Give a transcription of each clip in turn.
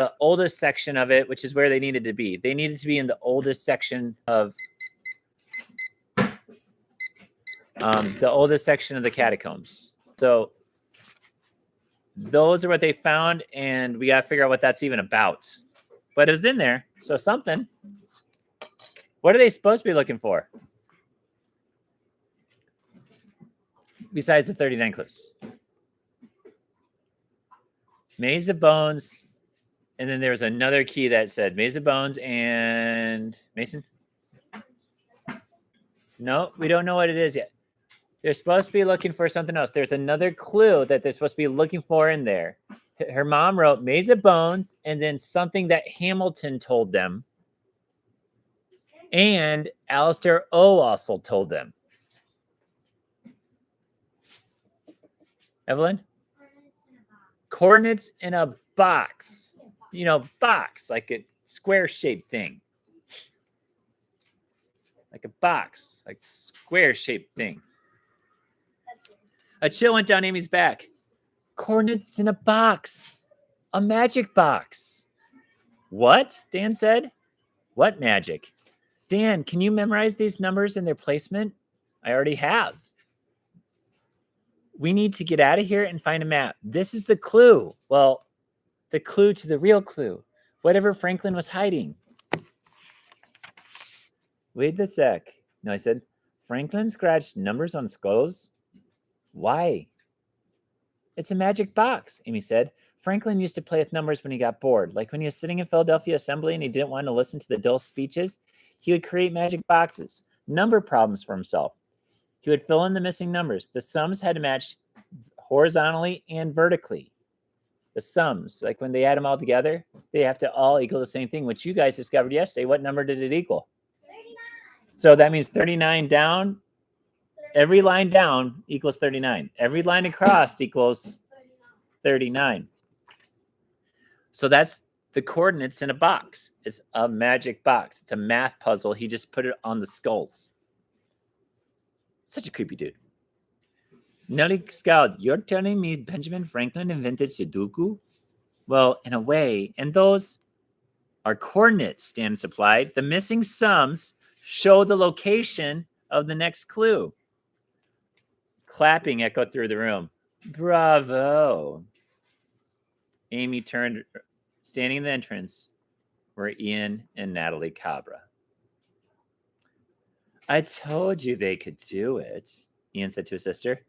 the oldest section of it, which is where they needed to be. They needed to be in the oldest section of the catacombs. So those are what they found, and we got to figure out what that's even about. But it was in there, so something. What are they supposed to be looking for? Besides the 39 clues. Maze of Bones, and then there was another key that said Maze of Bones and Mason? No, we don't know what it is yet. They're supposed to be looking for something else. There's another clue that they're supposed to be looking for in there. Her mom wrote Maze of Bones and then something that Hamilton told them. And Alistair O also told them. Evelyn? Coordinates in a box. You know, box, like a square-shaped thing. Like a box, like square-shaped thing. A chill went down Amy's back. Coordinates in a box. A magic box. What? Dan said. What magic? Dan, can you memorize these numbers and their placement? I already have. We need to get out of here and find a map. This is the clue. Well, the clue to the real clue. Whatever Franklin was hiding. Wait a sec. No, I said, Franklin scratched numbers on skulls? Why? It's a magic box, Amy said. Franklin used to play with numbers when he got bored. Like when he was sitting in Philadelphia Assembly and he didn't want to listen to the dull speeches, he would create magic boxes, number problems for himself. He would fill in the missing numbers. The sums had to match horizontally and vertically. The sums, like when they add them all together, they have to all equal the same thing, which you guys discovered yesterday. What number did it equal? 39. So that means 39 down. Every line down equals 39. Every line across equals 39. So that's the coordinates in a box. It's a magic box. It's a math puzzle. He just put it on the skulls. Such a creepy dude. Nellie Scout, you're telling me Benjamin Franklin invented Sudoku? Well, in a way. And those are coordinates, Stan supplied. The missing sums show the location of the next clue. Clapping echoed through the room. Bravo. Amy turned, standing in the entrance were Ian and Natalie Cabra. I told you they could do it, Ian said to his sister.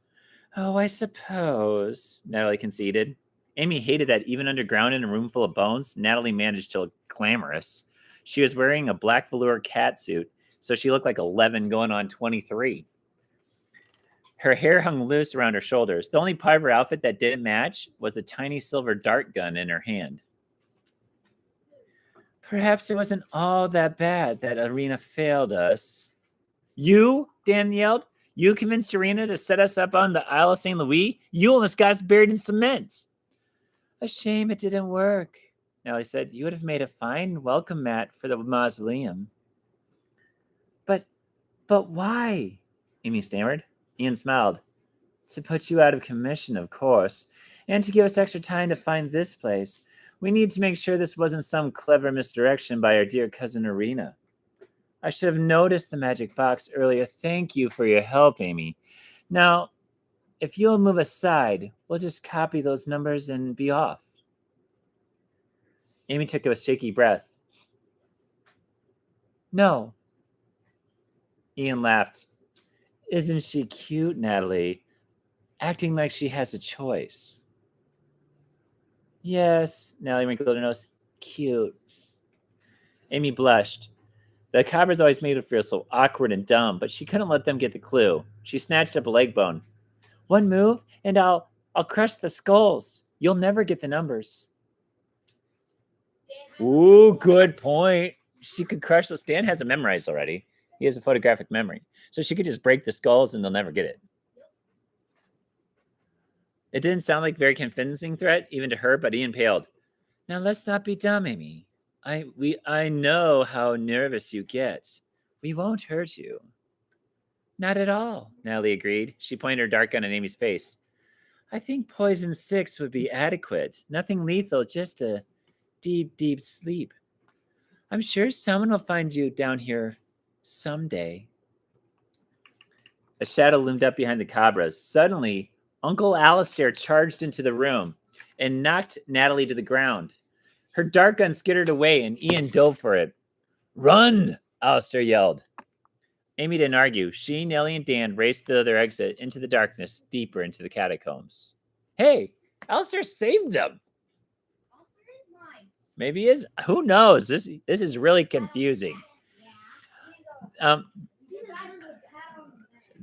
Oh, I suppose, Natalie conceded. Amy hated that even underground in a room full of bones, Natalie managed to look glamorous. She was wearing a black velour catsuit, so she looked like 11 going on 23. Her hair hung loose around her shoulders. The only part of her outfit that didn't match was a tiny silver dart gun in her hand. Perhaps it wasn't all that bad that Irina failed us. You? Dan yelled. You convinced Irina to set us up on the Isle of St. Louis? You almost got us buried in cement. A shame it didn't work, Nellie said. You would have made a fine welcome mat for the mausoleum. But why? Amy stammered. Ian smiled. To put you out of commission, of course, and to give us extra time to find this place. We need to make sure this wasn't some clever misdirection by our dear cousin Irina. I should have noticed the magic box earlier. Thank you for your help, Amy. Now, if you'll move aside, we'll just copy those numbers and be off. Amy took a shaky breath. No. Ian laughed. Isn't she cute, Natalie? Acting like she has a choice. Yes, Natalie wrinkled her nose. Cute. Amy blushed. The Cabras always made her feel so awkward and dumb, but she couldn't let them get the clue. She snatched up a leg bone. One move, and I'll crush the skulls. You'll never get the numbers. Ooh, good point. She could crush those. Stan has it memorized already. He has a photographic memory. So she could just break the skulls and they'll never get it. It didn't sound like a very convincing threat, even to her, but Ian paled. Now let's not be dumb, Amy. I know how nervous you get. We won't hurt you. Not at all, Natalie agreed. She pointed her dart gun at Amy's face. I think poison 6 would be adequate. Nothing lethal, just a deep, deep sleep. I'm sure someone will find you down here someday. A shadow loomed up behind the Cabras. Suddenly, Uncle Alistair charged into the room and knocked Natalie to the ground. Her dart gun skittered away, and Ian dove for it. Run! Alistair yelled. Amy didn't argue. She, Nellie, and Dan raced the other exit into the darkness, deeper into the catacombs. Hey, Alistair saved them. Maybe he is. Who knows? This is really confusing.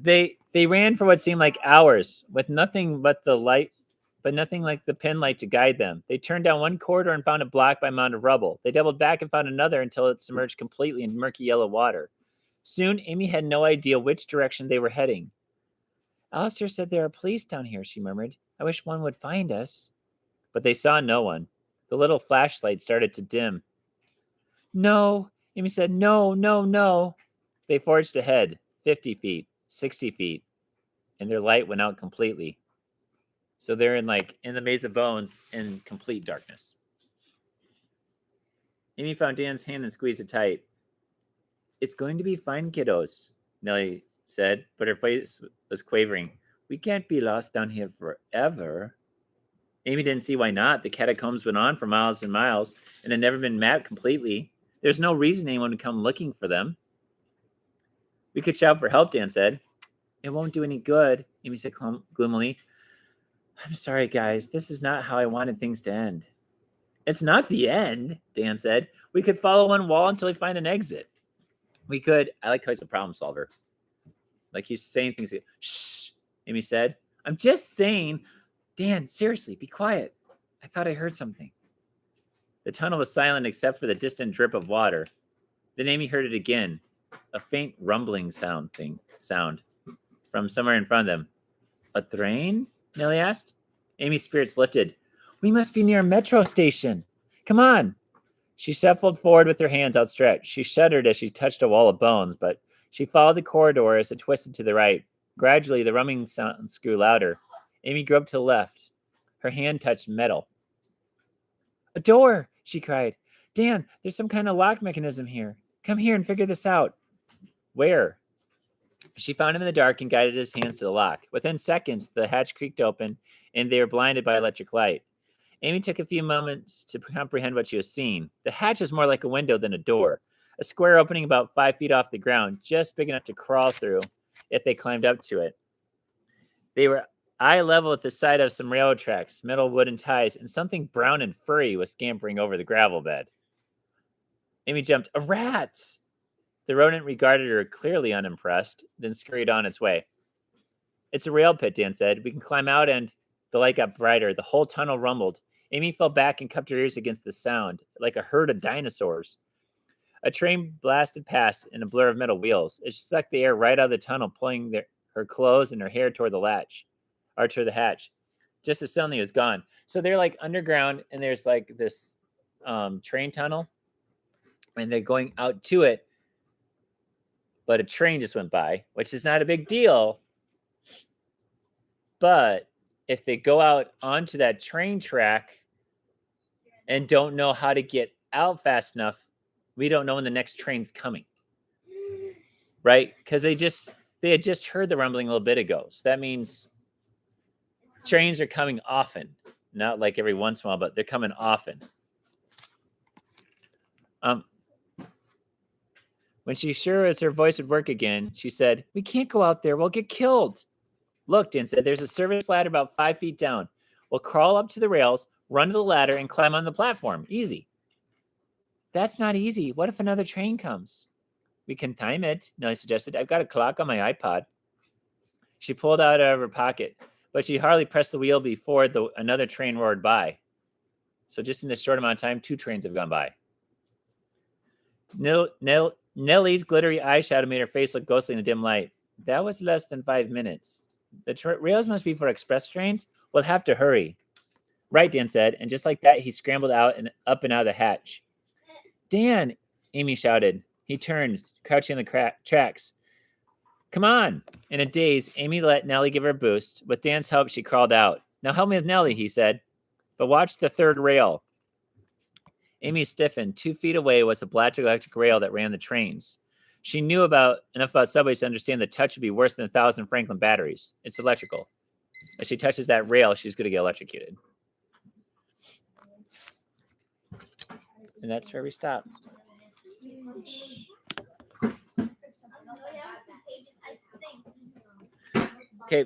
They ran for what seemed like hours, with nothing but the light, but nothing like the pin light to guide them. They turned down one corridor and found it blocked by a mound of rubble. They doubled back and found another until it submerged completely in murky yellow water. Soon, Amy had no idea which direction they were heading. Alistair said there are police down here, she murmured. I wish one would find us. But they saw no one. The little flashlight started to dim. No, Amy said, no, no, no. They forged ahead, 50 feet, 60 feet, and their light went out completely. So they're in the maze of bones in complete darkness. Amy found Dan's hand and squeezed it tight. It's going to be fine, kiddos, Nellie said, but her voice was quavering. We can't be lost down here forever. Amy didn't see why not. The catacombs went on for miles and miles and had never been mapped completely. There's no reason anyone would come looking for them. We could shout for help, Dan said. It won't do any good, Amy said gloomily. I'm sorry, guys. This is not how I wanted things to end. It's not the end, Dan said. We could follow one wall until we find an exit. We could. I like how he's a problem solver. Like he's saying things. Shh, Amy said. I'm just saying. Dan, seriously, be quiet. I thought I heard something. The tunnel was silent except for the distant drip of water. Then Amy heard it again. A faint rumbling sound from somewhere in front of them. A train? Nellie asked. Amy's spirits lifted. We must be near a metro station. Come on. She shuffled forward with her hands outstretched. She shuddered as she touched a wall of bones, but she followed the corridor as it twisted to the right. Gradually, the rumbling sounds grew louder. Amy groped to the left. Her hand touched metal. A door, she cried. Dan, there's some kind of lock mechanism here. Come here and figure this out. Where? She found him in the dark and guided his hands to the lock. Within seconds, the hatch creaked open, and they were blinded by electric light. Amy took a few moments to comprehend what she was seeing. The hatch was more like a window than a door, a square opening about 5 feet off the ground, just big enough to crawl through if they climbed up to it. They were eye level at the side of some railroad tracks, metal wooden ties, and something brown and furry was scampering over the gravel bed. Amy jumped. A rat! The rodent regarded her clearly unimpressed, then scurried on its way. It's a rail pit, Dan said. We can climb out and... The light got brighter. The whole tunnel rumbled. Amy fell back and cupped her ears against the sound, like a herd of dinosaurs. A train blasted past in a blur of metal wheels. It sucked the air right out of the tunnel, pulling her clothes and her hair toward the hatch. Just as suddenly it was gone. So they're like underground, and there's like this train tunnel, and they're going out to it, but a train just went by, which is not a big deal. But if they go out onto that train track and don't know how to get out fast enough, we don't know when the next train's coming, right? Because they had just heard the rumbling a little bit ago. So that means trains are coming often, not like every once in a while, but they're coming often. When she sure as her voice would work again, she said, we can't go out there. We'll get killed. Look, Dan said, there's a service ladder about 5 feet down. We'll crawl up to the rails, run to the ladder, and climb on the platform. Easy. That's not easy. What if another train comes? We can time it, Nellie suggested. I've got a clock on my iPod. She pulled out of her pocket, but she hardly pressed the wheel before another train roared by. So just in this short amount of time, 2 trains have gone by. Nellie's glittery eyeshadow made her face look ghostly in the dim light. That was less than 5 minutes. The rails must be for express trains. We'll have to hurry. Right, Dan said, and just like that, he scrambled out and up and out of the hatch. Dan, Amy shouted. He turned, crouching on the tracks. Come on. In a daze, Amy let Nellie give her a boost. With Dan's help, she crawled out. Now help me with Nellie, he said. But watch the third rail. Amy stiffened. 2 feet away was the black electric rail that ran the trains. She knew enough about subways to understand the touch would be worse than 1,000 Franklin batteries. It's electrical. If she touches that rail, she's going to get electrocuted. And that's where we stop. Okay.